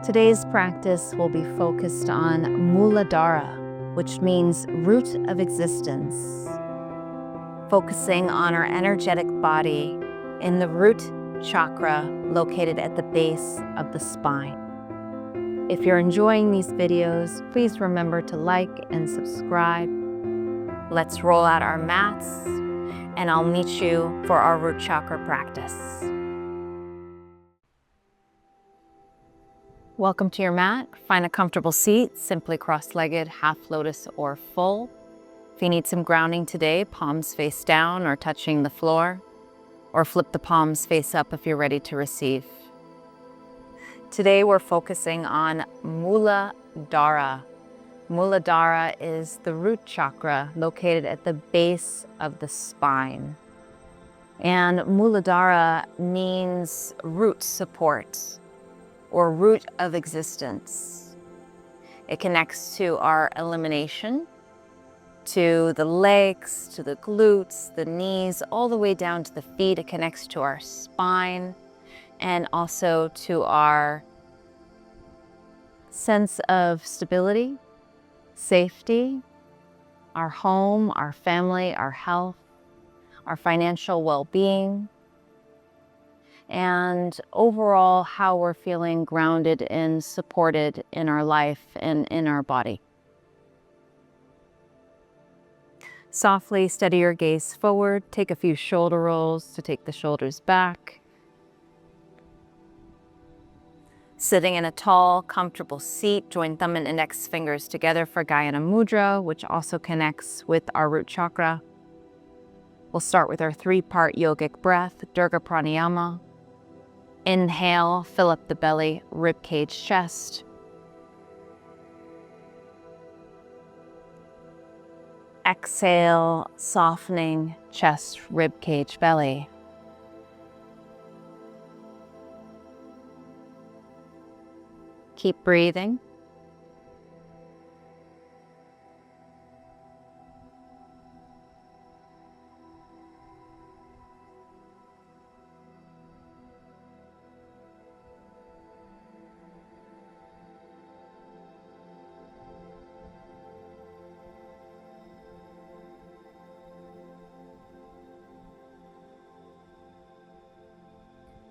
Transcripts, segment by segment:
Today's practice will be focused on Muladhara, which means root of existence, focusing on our energetic body in the root chakra located at the base of the spine. If you're enjoying these videos, please remember to like and subscribe. Let's roll out our mats, and I'll meet you for our root chakra practice. Welcome to your mat. Find a comfortable seat, simply cross-legged, half lotus or full. If you need some grounding today, palms face down or touching the floor, or flip the palms face up if you're ready to receive. Today we're focusing on Muladhara. Muladhara is the root chakra located at the base of the spine. And Muladhara means root support or root of existence. It connects to our elimination, to the legs, to the glutes, the knees, all the way down to the feet. It connects to our spine and also to our sense of stability, safety, our home, our family, our health, our financial well-being, and overall how we're feeling grounded and supported in our life and in our body. Softly steady your gaze forward. Take a few shoulder rolls to take the shoulders back. Sitting in a tall, comfortable seat, join thumb and index fingers together for Gayana Mudra, which also connects with our root chakra. We'll start with our three-part yogic breath, Durga Pranayama. Inhale, fill up the belly, rib cage, chest. Exhale, softening chest, rib cage, belly. Keep breathing.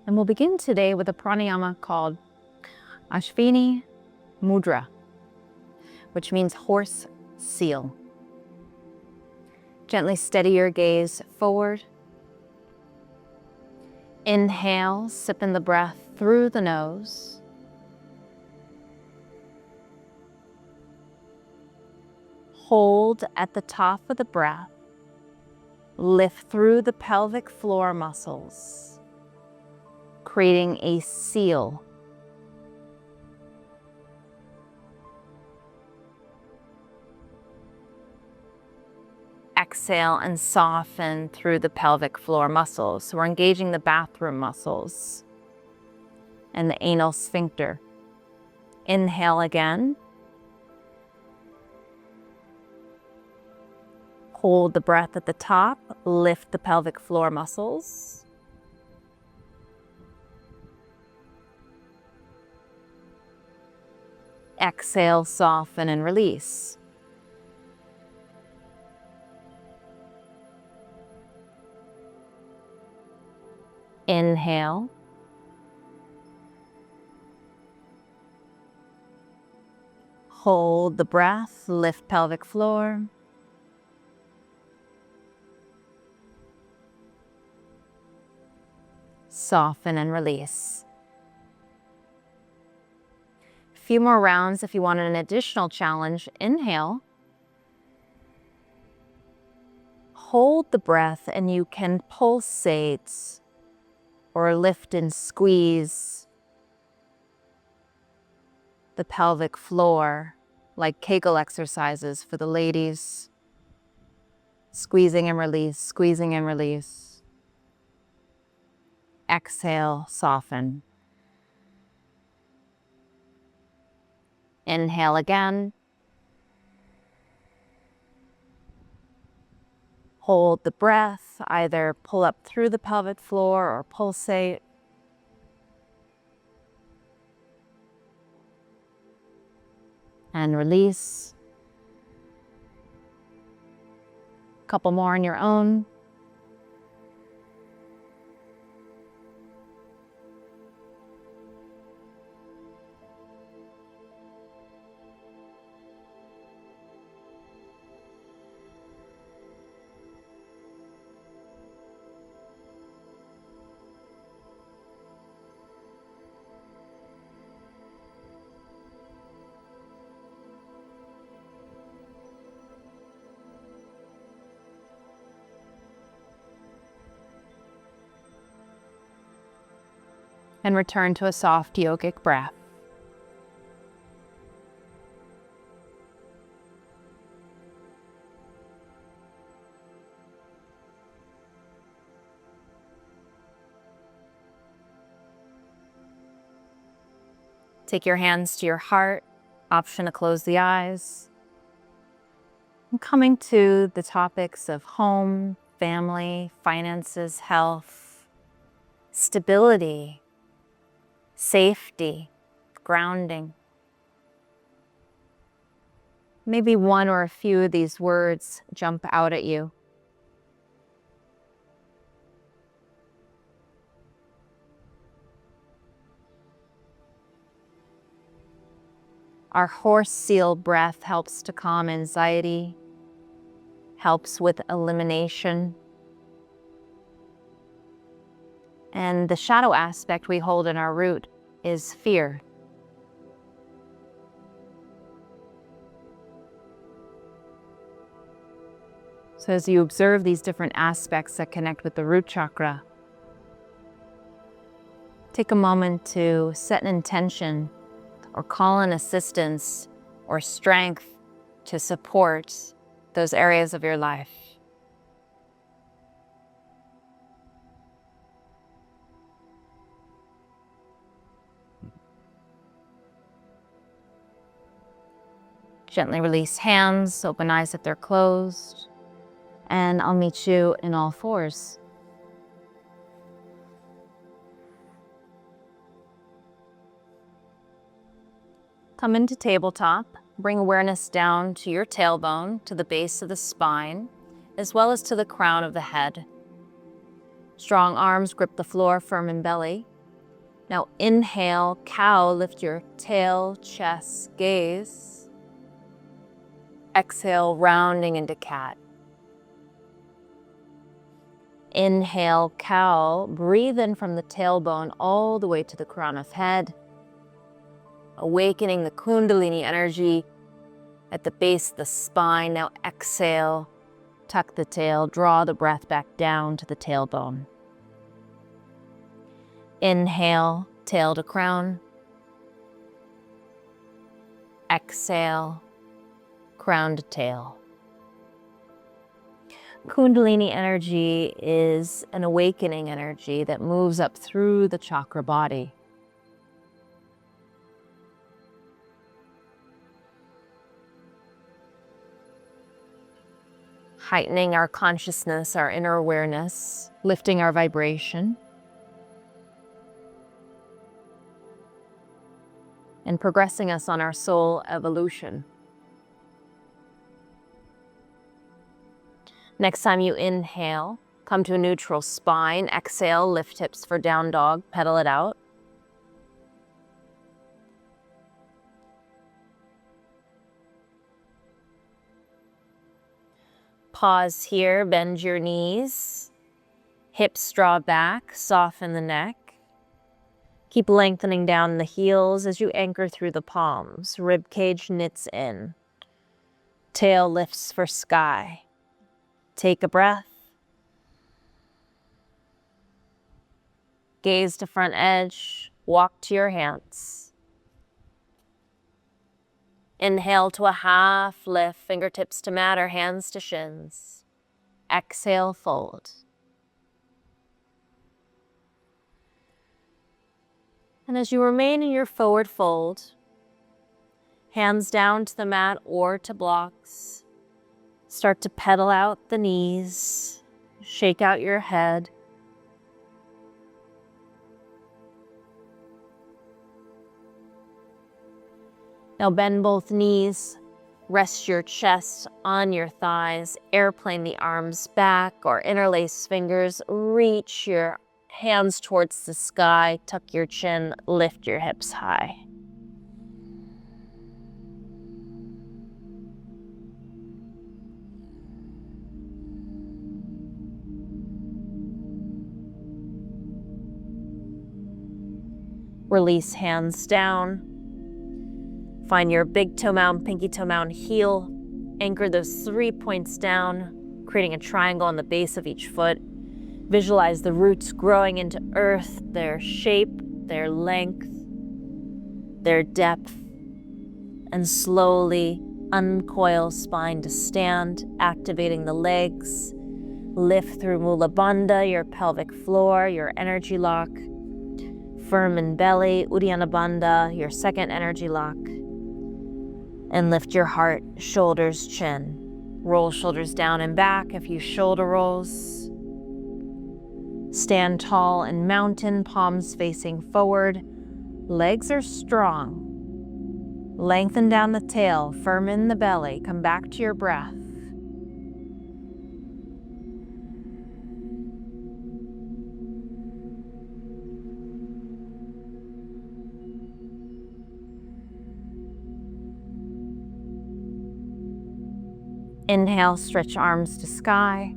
And we'll begin today with a pranayama called Ashvini Mudra, which means horse seal. Gently steady your gaze forward. Inhale, sip in the breath through the nose. Hold at the top of the breath. Lift through the pelvic floor muscles, creating a seal. Exhale and soften through the pelvic floor muscles. So we're engaging the bathroom muscles and the anal sphincter. Inhale again. Hold the breath at the top. Lift the pelvic floor muscles. Exhale, soften and release. Inhale. Hold the breath, lift pelvic floor. Soften and release. A few more rounds if you want an additional challenge. Inhale. Hold the breath and you can pulsate or lift and squeeze the pelvic floor like Kegel exercises for the ladies. Squeezing and release, squeezing and release. Exhale, soften. Inhale again. Hold the breath, either pull up through the pelvic floor or pulsate. and release. A couple more on your own. And return to a soft yogic breath. Take your hands to your heart, option to close the eyes. And coming to the topics of home, family, finances, health, stability, safety, grounding. Maybe one or a few of these words jump out at you. Our horse seal breath helps to calm anxiety, helps with elimination. And the shadow aspect we hold in our root is fear. So as you observe these different aspects that connect with the root chakra, take a moment to set an intention or call in assistance or strength to support those areas of your life. Gently release hands, open eyes if they're closed, and I'll meet you in all fours. Come into tabletop, bring awareness down to your tailbone, to the base of the spine, as well as to the crown of the head. Strong arms grip the floor, firm in belly. Now inhale, cow, lift your tail, chest, gaze. Exhale, rounding into cat. Inhale, cow, breathe in from the tailbone all the way to the crown of head, awakening the Kundalini energy at the base of the spine. Now exhale, tuck the tail, draw the breath back down to the tailbone. Inhale, tail to crown. Exhale, crown to tail. Kundalini energy is an awakening energy that moves up through the chakra body. Heightening our consciousness, our inner awareness, lifting our vibration, and progressing us on our soul evolution. Next time you inhale, come to a neutral spine. Exhale, lift hips for down dog, pedal it out. Pause here, bend your knees. Hips draw back, soften the neck. Keep lengthening down the heels as you anchor through the palms. Rib cage knits in. Tail lifts for sky. Take a breath. Gaze to front edge. Walk to your hands. Inhale to a half lift, fingertips to mat or hands to shins. Exhale, fold. And as you remain in your forward fold, hands down to the mat or to blocks, start to pedal out the knees, shake out your head. Now bend both knees, rest your chest on your thighs, airplane the arms back or interlace fingers, reach your hands towards the sky, tuck your chin, lift your hips high. Release hands down. Find your big toe mound, pinky toe mound heel. Anchor those 3 points down, creating a triangle on the base of each foot. Visualize the roots growing into earth, their shape, their length, their depth, and slowly uncoil spine to stand, activating the legs. Lift through Mula Bandha, your pelvic floor, your energy lock. Firm in belly, Uddiyana Bandha, your second energy lock. And lift your heart, shoulders, chin. Roll shoulders down and back a few shoulder rolls. Stand tall and mountain, palms facing forward. Legs are strong. Lengthen down the tail, firm in the belly. Come back to your breath. Inhale, stretch arms to sky.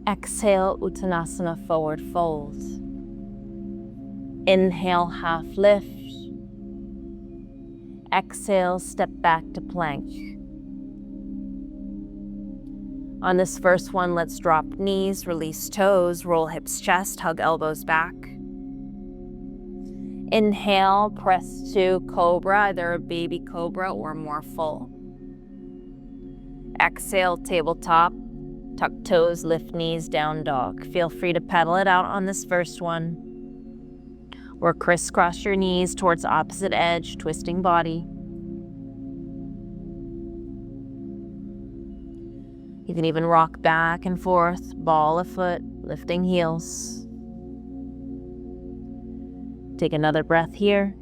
Exhale, Uttanasana, forward fold. Inhale, half lift. Exhale, step back to plank. On this first one, let's drop knees, release toes, roll hips, chest, hug elbows back. Inhale, press to cobra, either a baby cobra or more full. Exhale, tabletop, tuck toes, lift knees, down dog. Feel free to pedal it out on this first one. Or crisscross your knees towards the opposite edge, twisting body. You can even rock back and forth, ball a foot, lifting heels. Take another breath here.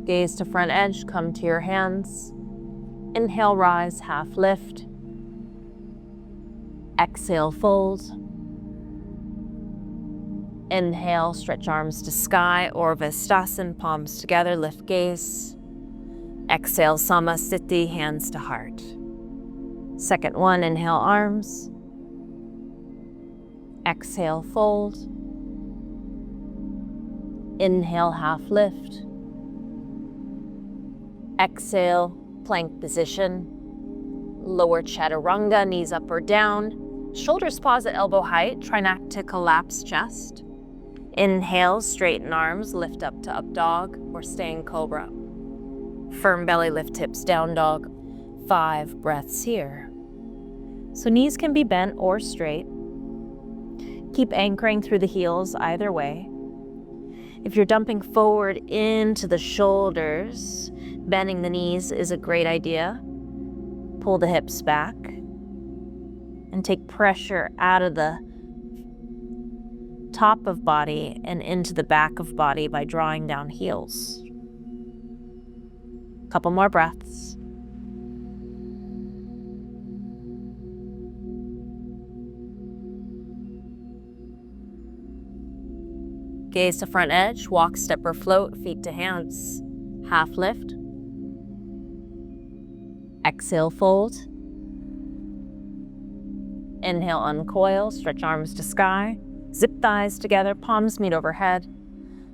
Gaze to front edge, come to your hands. Inhale, rise, half lift. Exhale, fold. Inhale, stretch arms to sky, or Vastasana, palms together, lift gaze. Exhale, Samasthiti, hands to heart. Second one, inhale, arms. Exhale, fold. Inhale, half lift. Exhale, plank position. Lower chaturanga, knees up or down. Shoulders pause at elbow height. Try not to collapse chest. Inhale, straighten arms, lift up to up dog or stay in cobra. Firm belly, lift hips, down dog. 5 breaths here. So knees can be bent or straight. Keep anchoring through the heels either way. If you're dumping forward into the shoulders, bending the knees is a great idea. Pull the hips back and take pressure out of the top of body and into the back of body by drawing down heels. Couple more breaths. Gaze to front edge, walk, step or float, feet to hands. Half lift. Exhale, fold. Inhale, uncoil, stretch arms to sky. Zip thighs together, palms meet overhead.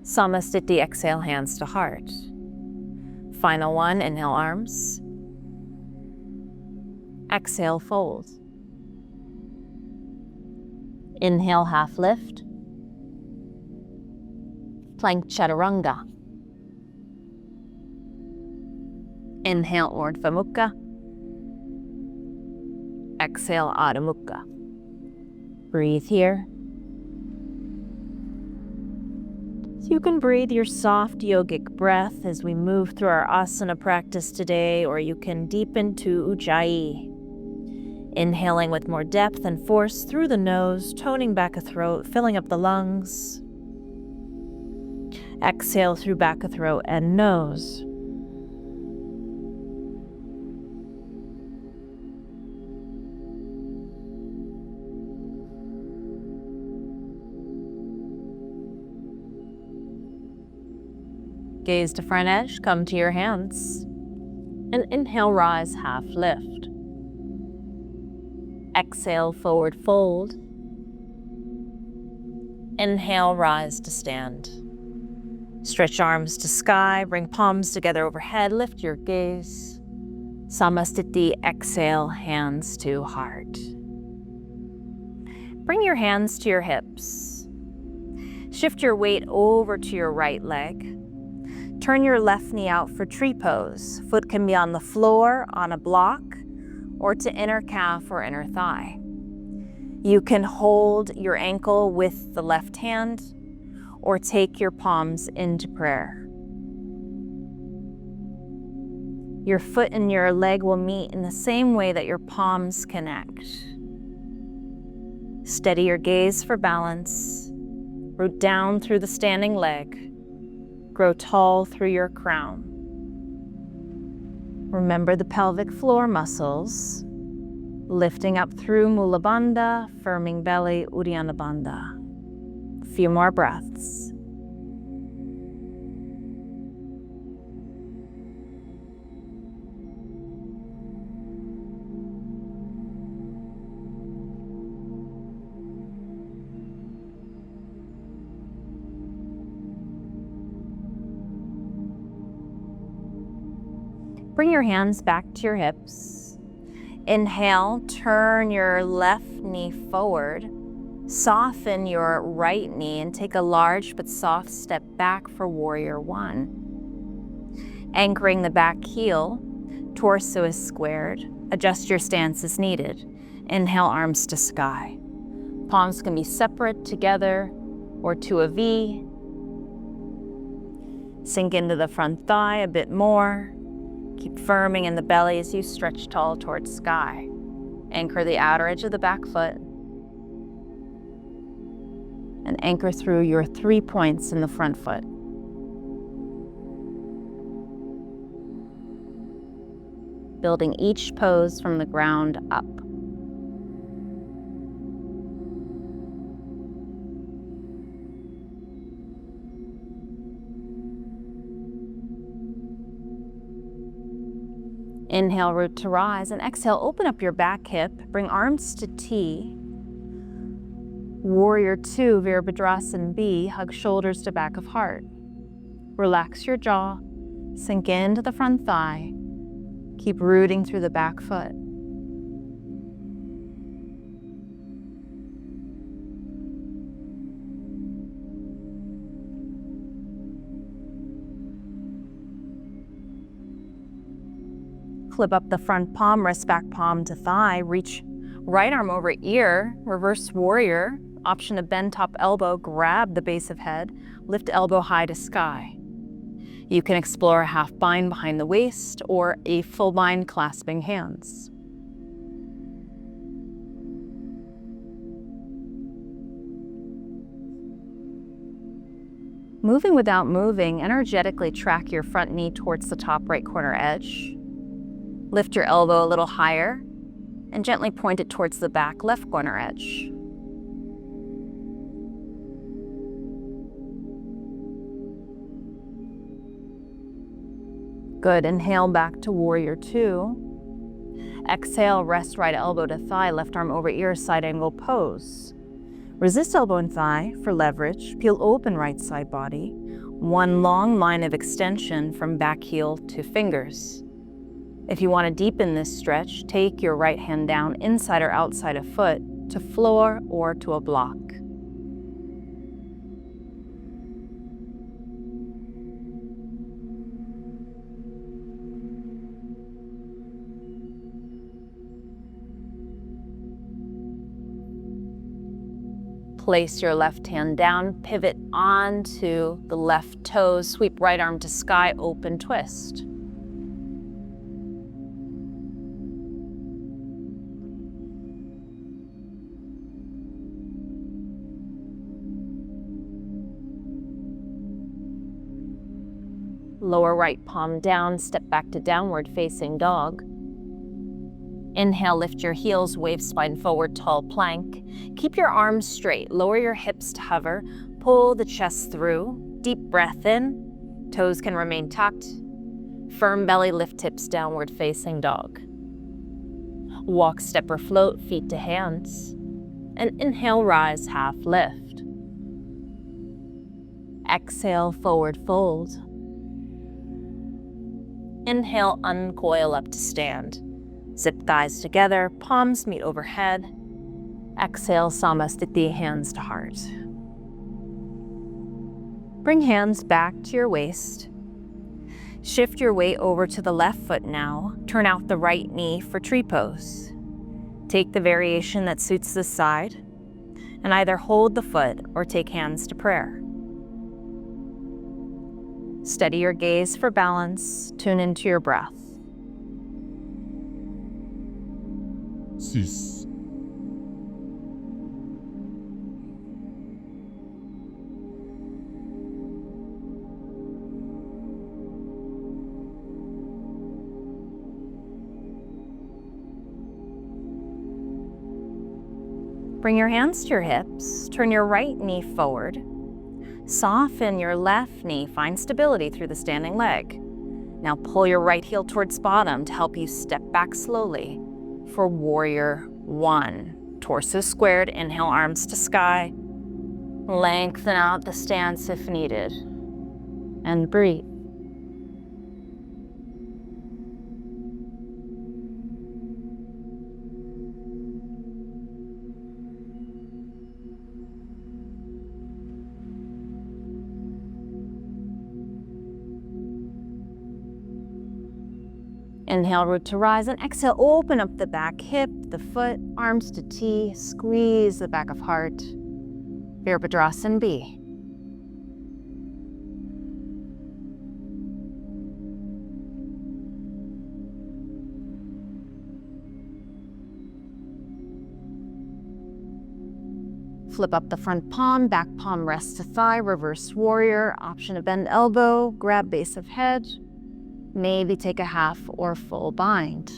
Samasthiti, exhale, hands to heart. Final one, inhale, arms. Exhale, fold. Inhale, half lift. Plank chaturanga. Inhale, Urdhva Mukha. Exhale, Adho Mukha. Breathe here. So you can breathe your soft yogic breath as we move through our asana practice today, or you can deepen to Ujjayi. Inhaling with more depth and force through the nose, toning back a throat, filling up the lungs. Exhale through back of throat and nose. Gaze to front edge, come to your hands. And inhale, rise, half lift. Exhale, forward fold. Inhale, rise to stand. Stretch arms to sky, bring palms together overhead, lift your gaze. Samastiti, exhale, hands to heart. Bring your hands to your hips. Shift your weight over to your right leg. Turn your left knee out for tree pose. Foot can be on the floor, on a block, or to inner calf or inner thigh. You can hold your ankle with the left hand or take your palms into prayer. Your foot and your leg will meet in the same way that your palms connect. Steady your gaze for balance. Root down through the standing leg. Grow tall through your crown. Remember the pelvic floor muscles, lifting up through Mula Bandha, firming belly, Uddiyana Bandha. A few more breaths. Bring your hands back to your hips. Inhale, turn your left knee forward. Soften your right knee and take a large but soft step back for warrior one. Anchoring the back heel, torso is squared. Adjust your stance as needed. Inhale, arms to sky. Palms can be separate, together, or to a V. Sink into the front thigh a bit more. Keep firming in the belly as you stretch tall towards sky. Anchor the outer edge of the back foot. And anchor through your 3 points in the front foot. Building each pose from the ground up. Inhale, root to rise, and exhale, open up your back hip, bring arms to T. Warrior two, Virabhadrasana B, hug shoulders to back of heart. Relax your jaw, sink into the front thigh. Keep rooting through the back foot. Flip up the front palm, rest back palm to thigh, reach right arm over ear, reverse warrior, option to bend top elbow, grab the base of head, lift elbow high to sky. You can explore a half bind behind the waist or a full bind clasping hands. Moving without moving, energetically track your front knee towards the top right corner edge. Lift your elbow a little higher and gently point it towards the back left corner edge. Good. Inhale back to warrior two. Exhale, rest right elbow to thigh, left arm over ear, side angle pose. Resist elbow and thigh for leverage. Peel open right side body. One long line of extension from back heel to fingers. If you want to deepen this stretch, take your right hand down inside or outside of foot to floor or to a block. Place your left hand down, pivot onto the left toes, sweep right arm to sky, open twist. Lower right palm down, step back to downward facing dog. Inhale, lift your heels, wave spine forward, tall plank. Keep your arms straight, lower your hips to hover, pull the chest through. Deep breath in, toes can remain tucked. Firm belly, lift hips, downward facing dog. Walk, step, or float, feet to hands. And inhale, rise, half lift. Exhale, forward fold. Inhale, uncoil up to stand. Zip thighs together, palms meet overhead. Exhale, Samasthiti, hands to heart. Bring hands back to your waist. Shift your weight over to the left foot now. Turn out the right knee for tree pose. Take the variation that suits this side, and either hold the foot or take hands to prayer. Steady your gaze for balance. Tune into your breath. 6. Bring your hands to your hips. Turn your right knee forward. Soften your left knee. Find stability through the standing leg. Now pull your right heel towards bottom to help you step back slowly for warrior 1. Torso squared, inhale, arms to sky. Lengthen out the stance if needed. And breathe. Inhale, root to rise, and exhale, open up the back hip, the foot, arms to T, squeeze the back of heart. Virabhadrasana B. Flip up the front palm, back palm rests to thigh, reverse warrior, option to bend elbow, grab base of head. Maybe take a half or full bind.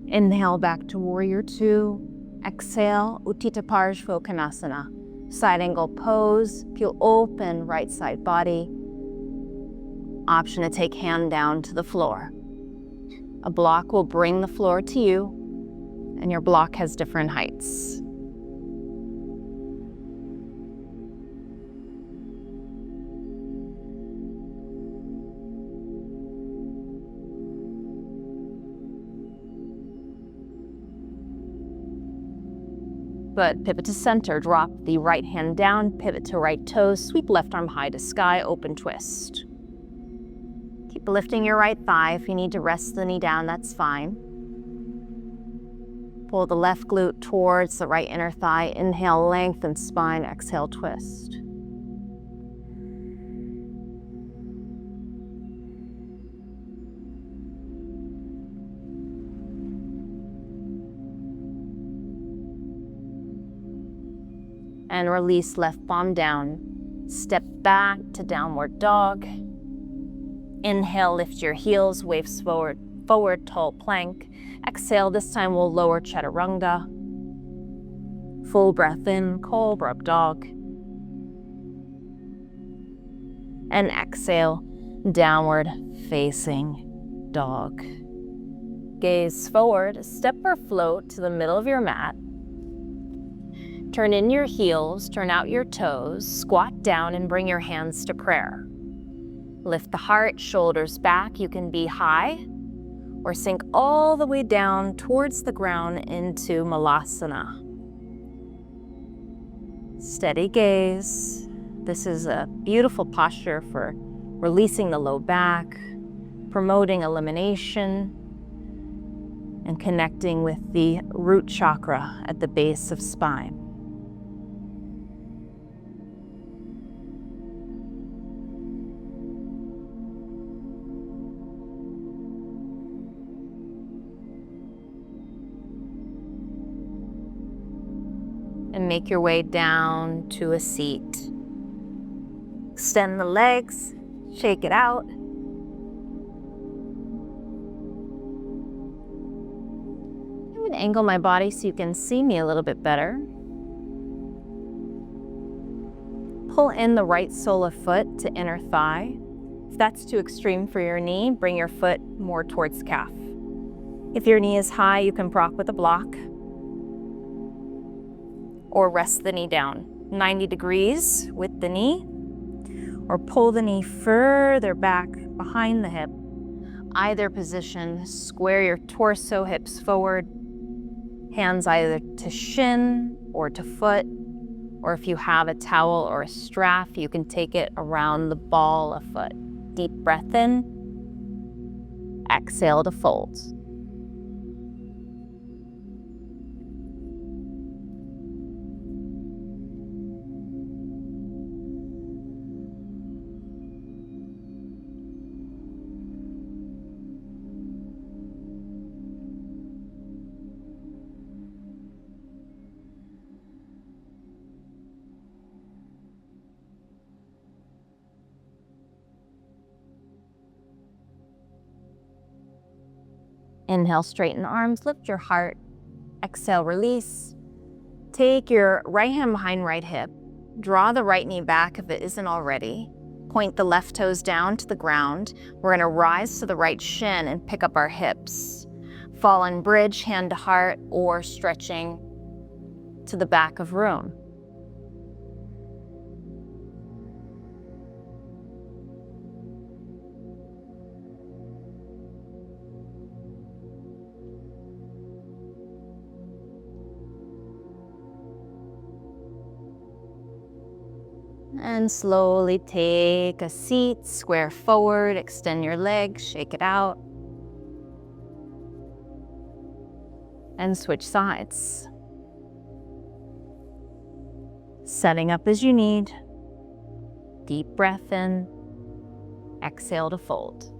Inhale back to warrior 2. Exhale, Uttita Parshva, side angle pose. Peel open right side body. Option to take hand down to the floor. A block will bring the floor to you, and your block has different heights. Good. Pivot to center. Drop the right hand down. Pivot to right toes. Sweep left arm high to sky. Open twist. Keep lifting your right thigh. If you need to rest the knee down, that's fine. Pull the left glute towards the right inner thigh. Inhale, lengthen spine. Exhale, twist. And release left palm down. Step back to downward dog. Inhale, lift your heels, waves forward, tall plank. Exhale, this time we'll lower chaturanga. Full breath in, cobra up dog. And exhale, downward facing dog. Gaze forward, step or float to the middle of your mat. Turn in your heels, turn out your toes, squat down and bring your hands to prayer. Lift the heart, shoulders back. You can be high or sink all the way down towards the ground into Malasana. Steady gaze. This is a beautiful posture for releasing the low back, promoting elimination, and connecting with the root chakra at the base of spine. make your way down to a seat. Extend the legs, shake it out. I'm going to angle my body so you can see me a little bit better. Pull in the right sole of foot to inner thigh. If that's too extreme for your knee, bring your foot more towards calf. If your knee is high, you can proc with a block or rest the knee down 90 degrees with the knee, or pull the knee further back behind the hip. Either position, square your torso, hips forward, hands either to shin or to foot, or if you have a towel or a strap, you can take it around the ball of foot. Deep breath in, exhale to fold. Inhale, straighten arms, lift your heart. Exhale, release. Take your right hand behind right hip. Draw the right knee back if it isn't already. Point the left toes down to the ground. We're gonna rise to the right shin and pick up our hips. Fallen bridge, hand to heart, or stretching to the back of room. And slowly take a seat, square forward, extend your legs, shake it out. And switch sides. Setting up as you need. Deep breath in, exhale to fold.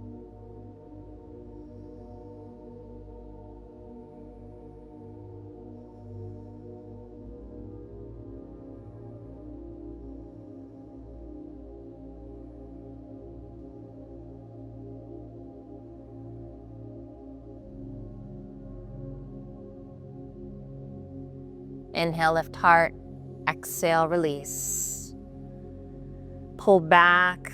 Inhale, lift heart. Exhale, release. Pull back,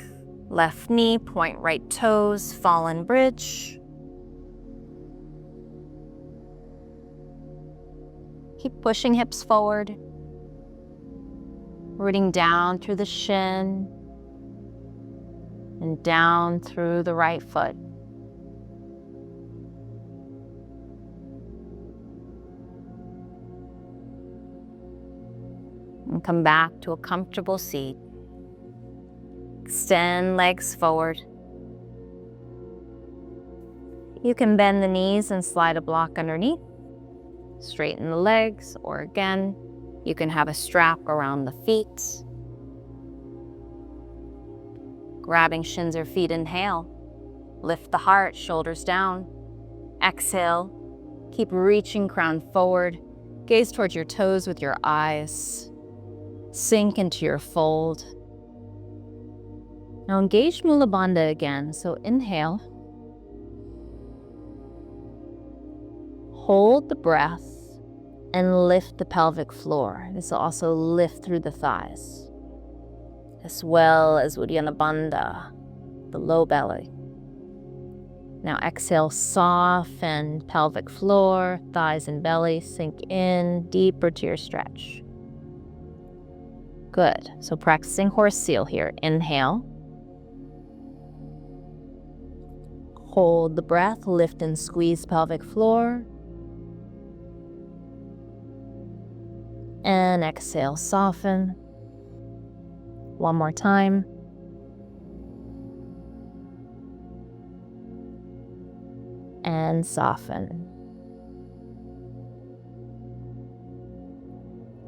left knee, point right toes, fallen bridge. Keep pushing hips forward. Rooting down through the shin and down through the right foot. And come back to a comfortable seat. Extend legs forward. You can bend the knees and slide a block underneath. Straighten the legs, or again, you can have a strap around the feet. Grabbing shins or feet, inhale. Lift the heart, shoulders down. Exhale. Keep reaching crown forward. Gaze towards your toes with your eyes. Sink into your fold. Now engage Mula Bandha again. So inhale. Hold the breath and lift the pelvic floor. This will also lift through the thighs, as well as Uddiyana Bandha, the low belly. Now exhale, soften pelvic floor, thighs and belly, sink in deeper to your stretch. Good. So practicing horse seal here. Inhale. Hold the breath, lift and squeeze pelvic floor. And exhale, soften. One more time. And soften.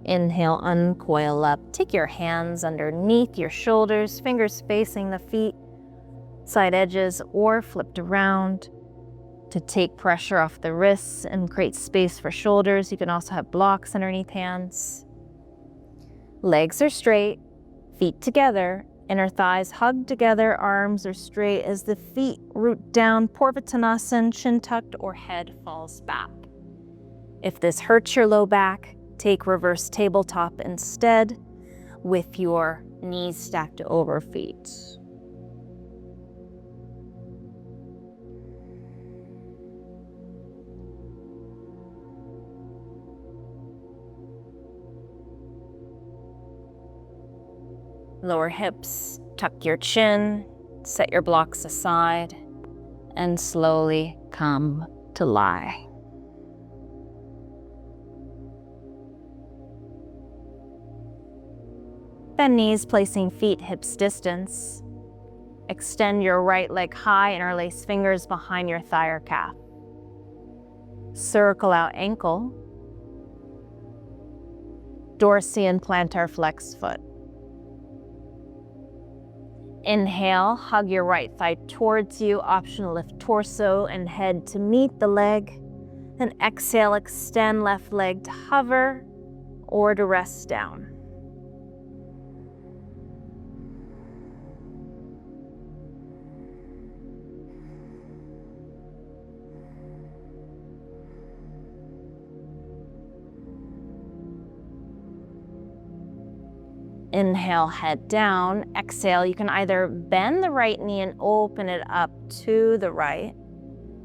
Inhale, uncoil up. Take your hands underneath your shoulders, fingers facing the feet, side edges, or flipped around to take pressure off the wrists and create space for shoulders. You can also have blocks underneath hands. Legs are straight, feet together, inner thighs hug together, arms are straight as the feet root down, Purvottanasana, chin tucked or head falls back. If this hurts your low back, take reverse tabletop instead with your knees stacked over feet. Lower hips, tuck your chin, set your blocks aside, and slowly come to lie. Bend knees, placing feet hips distance. Extend your right leg high, interlace fingers behind your thigh or calf. Circle out ankle. Dorsey and plantar flex foot. Inhale, hug your right thigh towards you, optional lift torso and head to meet the leg. Then exhale, extend left leg to hover or to rest down. Inhale, head down. Exhale, you can either bend the right knee and open it up to the right,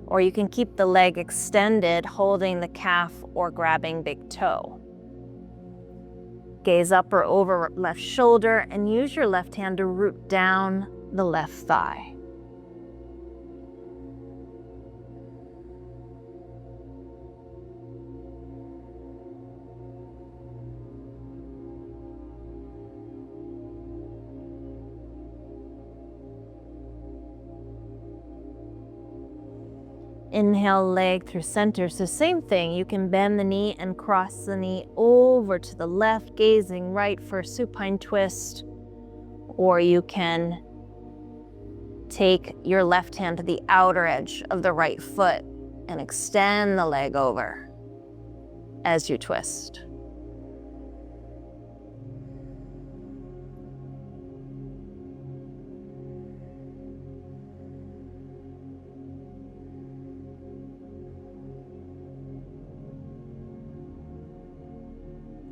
or you can keep the leg extended, holding the calf or grabbing big toe. Gaze up or over left shoulder and use your left hand to root down the left thigh. Inhale, leg through center. So same thing, you can bend the knee and cross the knee over to the left, gazing right for a supine twist. Or you can take your left hand to the outer edge of the right foot and extend the leg over as you twist.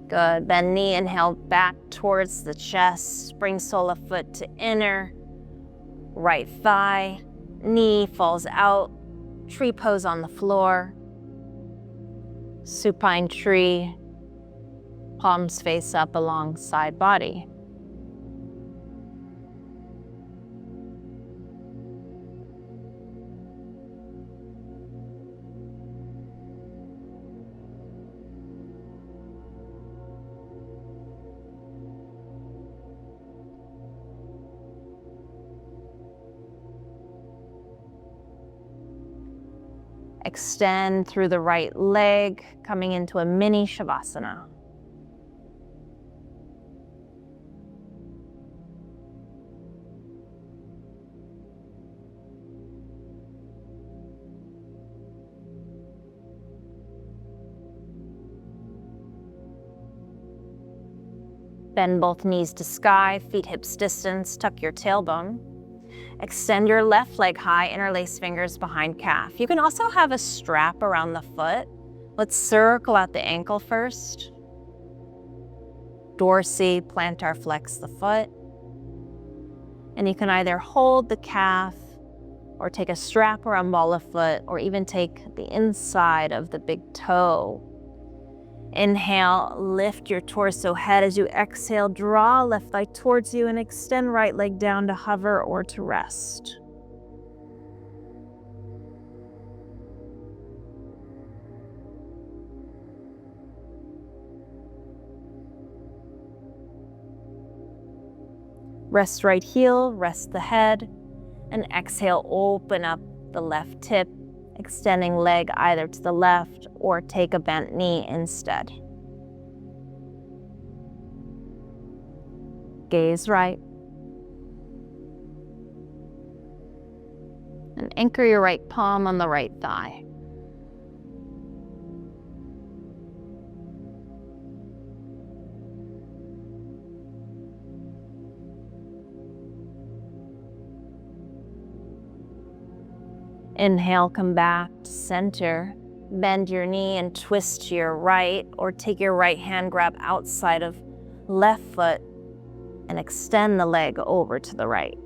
Good. Bend knee, inhale back towards the chest. Spring sole of foot to inner. Right thigh. Knee falls out. Tree pose on the floor. Supine tree. Palms face up alongside body. Extend through the right leg, coming into a mini Shavasana. Bend both knees to sky, feet hips distance, tuck your tailbone. Extend your left leg high, interlace fingers behind calf. You can also have a strap around the foot. Let's circle out the ankle first. Dorsey, plantar flex the foot. And you can either hold the calf or take a strap around ball of foot, or even take the inside of the big toe. Inhale, lift your torso head. As you exhale, draw left thigh towards you and extend right leg down to hover or to rest. Rest right heel, rest the head, and exhale, open up the left hip, extending leg either to the left or take a bent knee instead. Gaze right. And anchor your right palm on the right thigh. Inhale, come back to center. Bend your knee and twist to your right, or take your right hand, grab outside of left foot and extend the leg over to the right.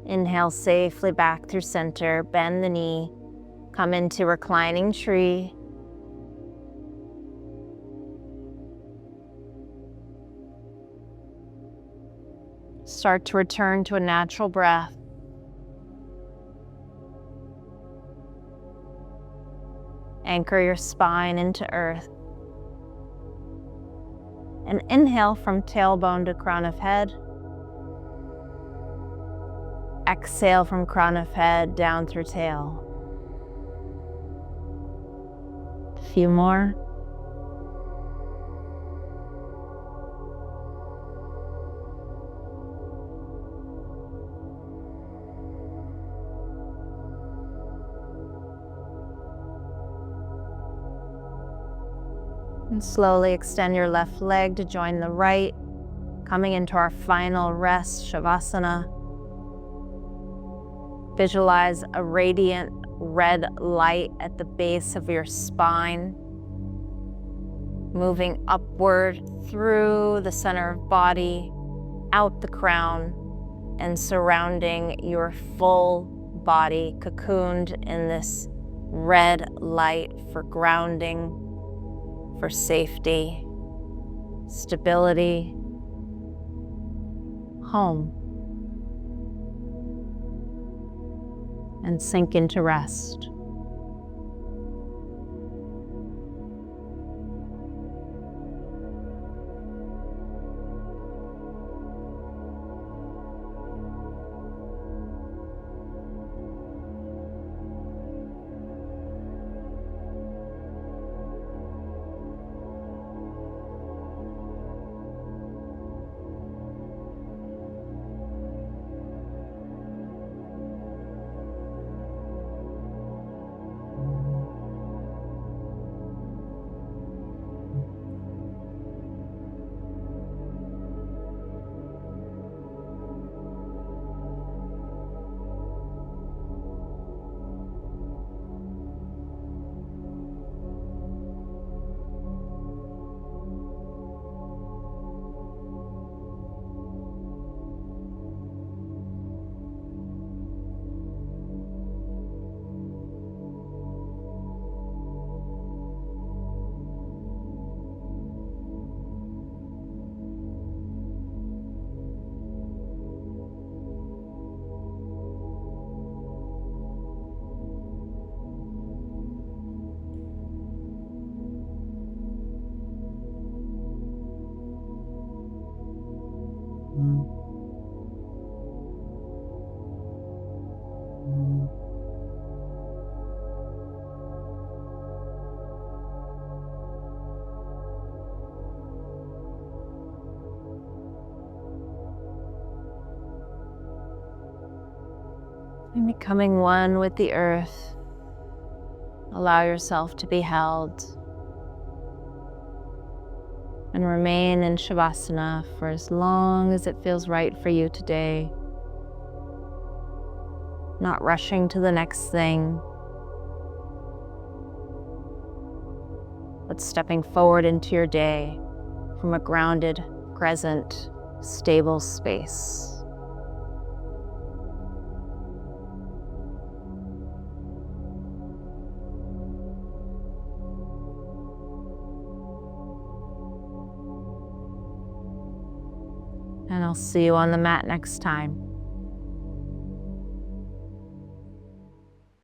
Inhale safely back through center, bend the knee, come into reclining tree. Start to return to a natural breath. Anchor your spine into earth. And inhale from tailbone to crown of head. Exhale from crown of head down through tail. A few more. And slowly extend your left leg to join the right, coming into our final rest, Shavasana. Visualize a radiant red light at the base of your spine, moving upward through the center of body, out the crown, and surrounding your full body, cocooned in this red light for grounding, for safety, stability, home. And sink into rest. And becoming one with the earth, allow yourself to be held and remain in Shavasana for as long as it feels right for you today. Not rushing to the next thing, but stepping forward into your day from a grounded, present, stable space. And I'll see you on the mat next time.